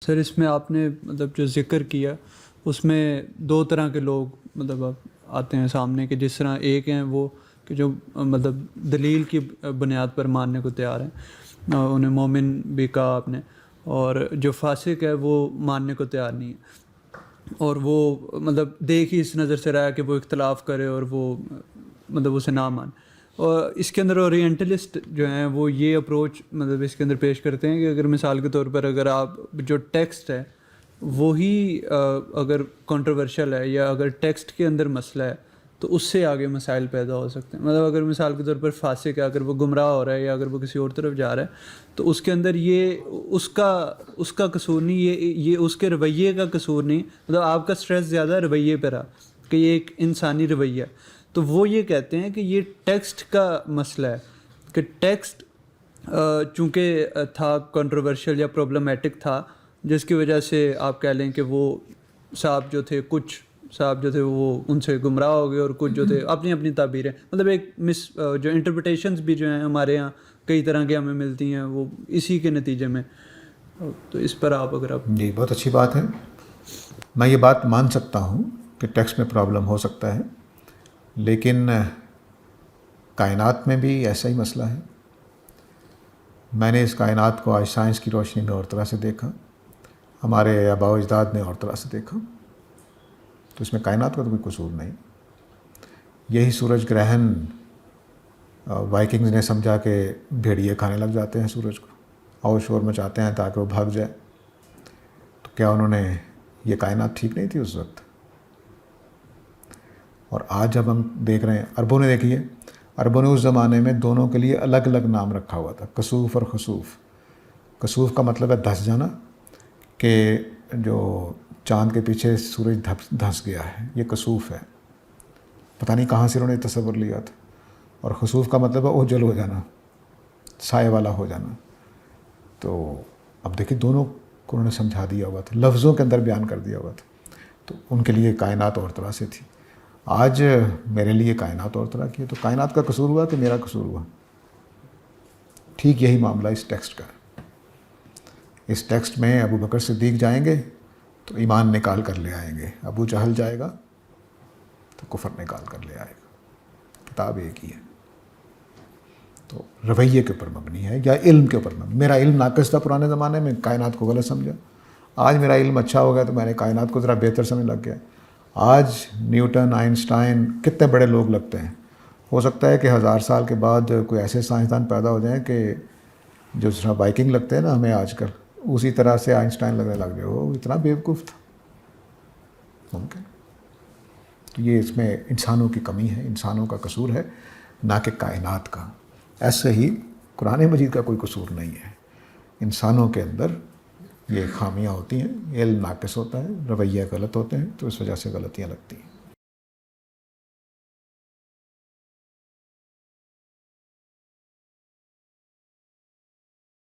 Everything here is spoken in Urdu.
سر اس میں آپ نے مطلب جو ذکر کیا اس میں دو طرح کے لوگ مطلب آتے ہیں سامنے، کہ جس طرح ایک ہیں وہ کہ جو مطلب دلیل کی بنیاد پر ماننے کو تیار ہیں، انہیں مومن بھی کہا آپ نے، اور جو فاسق ہے وہ ماننے کو تیار نہیں ہے، اور وہ مطلب دیکھ ہی اس نظر سے رہا ہے کہ وہ اختلاف کرے اور وہ مطلب اسے نہ مانے۔ اور اس کے اندر اورینٹلسٹ جو ہیں وہ یہ اپروچ مطلب اس کے اندر پیش کرتے ہیں کہ اگر مثال کے طور پر اگر آپ جو ٹیکسٹ ہے وہی اگر کنٹروورشل ہے یا اگر ٹیکسٹ کے اندر مسئلہ ہے تو اس سے آگے مسائل پیدا ہو سکتے ہیں۔ مطلب اگر مثال کے طور پر فاسق ہے، اگر وہ گمراہ ہو رہا ہے یا اگر وہ کسی اور طرف جا رہا ہے تو اس کے اندر یہ اس کا قصور نہیں، یہ اس کے رویے کا قصور نہیں، مطلب آپ کا سٹریس زیادہ رویے پہ رہا کہ یہ ایک انسانی رویہ ہے۔ تو وہ یہ کہتے ہیں کہ یہ ٹیکسٹ کا مسئلہ ہے، کہ ٹیکسٹ چونکہ تھا کنٹروورشل یا پرابلمیٹک تھا، جس کی وجہ سے آپ کہہ لیں کہ وہ صاحب جو تھے، کچھ صاحب جو تھے وہ ان سے گمراہ ہو گئے، اور کچھ جو تھے اپنی اپنی تعبیریں، مطلب ایک جو انٹرپریٹیشنز بھی جو ہیں ہمارے یہاں کئی طرح کی ہمیں ملتی ہیں، وہ اسی کے نتیجے میں۔ تو اس پر آپ اگر آپ جی بہت اچھی بات ہے، میں یہ بات مان سکتا ہوں کہ ٹیکسٹ میں پرابلم ہو سکتا ہے، لیکن کائنات میں بھی ایسا ہی مسئلہ ہے۔ میں نے اس کائنات کو آج سائنس کی روشنی میں اور طرح سے دیکھا، ہمارے آباء و اجداد نے اور طرح سے دیکھا، تو اس میں کائنات کا تو کوئی قصور نہیں۔ یہی سورج گرہن وائکنگز نے سمجھا کہ بھیڑیے کھانے لگ جاتے ہیں سورج کو اور شور مچاتے ہیں تاکہ وہ بھاگ جائے، تو کیا انہوں نے یہ کائنات ٹھیک نہیں تھی اس وقت؟ اور آج جب ہم دیکھ رہے ہیں، عربوں نے دیکھی ہے، عربوں نے اس زمانے میں دونوں کے لیے الگ الگ نام رکھا ہوا تھا، کسوف اور خسوف۔ کسوف کا مطلب ہے دھس جانا، کہ جو چاند کے پیچھے سورج دھس گیا ہے، یہ کسوف ہے۔ پتہ نہیں کہاں سے انہوں نے تصور لیا تھا۔ اور خسوف کا مطلب ہے اوجل ہو جانا، سائے والا ہو جانا۔ تو اب دیکھیں دونوں کو انہوں نے سمجھا دیا ہوا تھا، لفظوں کے اندر بیان کر دیا ہوا تھا، تو ان کے لیے کائنات اور طرح سے تھی۔ آج میرے لیے کائنات اور طرح کی ہے، تو کائنات کا قصور ہوا کہ میرا قصور ہوا؟ ٹھیک یہی معاملہ اس ٹیکسٹ کا ہے۔ اس ٹیکسٹ میں ابو بکر صدیق جائیں گے تو ایمان نکال کر لے آئیں گے، ابو جہل جائے گا تو کفر نکال کر لے آئے گا۔ کتاب ایک ہی ہے، تو رویے کے اوپر مبنی ہے یا علم کے اوپر مبنی۔ میرا علم ناقص تھا پرانے زمانے میں، کائنات کو غلط سمجھا۔ آج میرا علم اچھا ہو گیا تو میں نے کائنات کو ذرا بہتر سمجھ لگ گیا۔ آج نیوٹن، آئنسٹائن کتنے بڑے لوگ لگتے ہیں، ہو سکتا ہے کہ 1000 سال کے بعد کوئی ایسے سائنسدان پیدا ہو جائیں کہ جو طرح بائکنگ لگتے ہیں نا ہمیں آج کل، اسی طرح سے آئنسٹائن لگنے لگ گئے، وہ اتنا بیوقوف تھا، ممکن۔ تو یہ اس میں انسانوں کی کمی ہے، انسانوں کا قصور ہے، نہ کہ کائنات کا۔ ایسے ہی قرآن مجید کا کوئی قصور نہیں ہے، انسانوں کے اندر یہ خامیاں ہوتی ہیں، علم ناقص ہوتا ہے، رویے غلط ہوتے ہیں، تو اس وجہ سے غلطیاں لگتی ہیں۔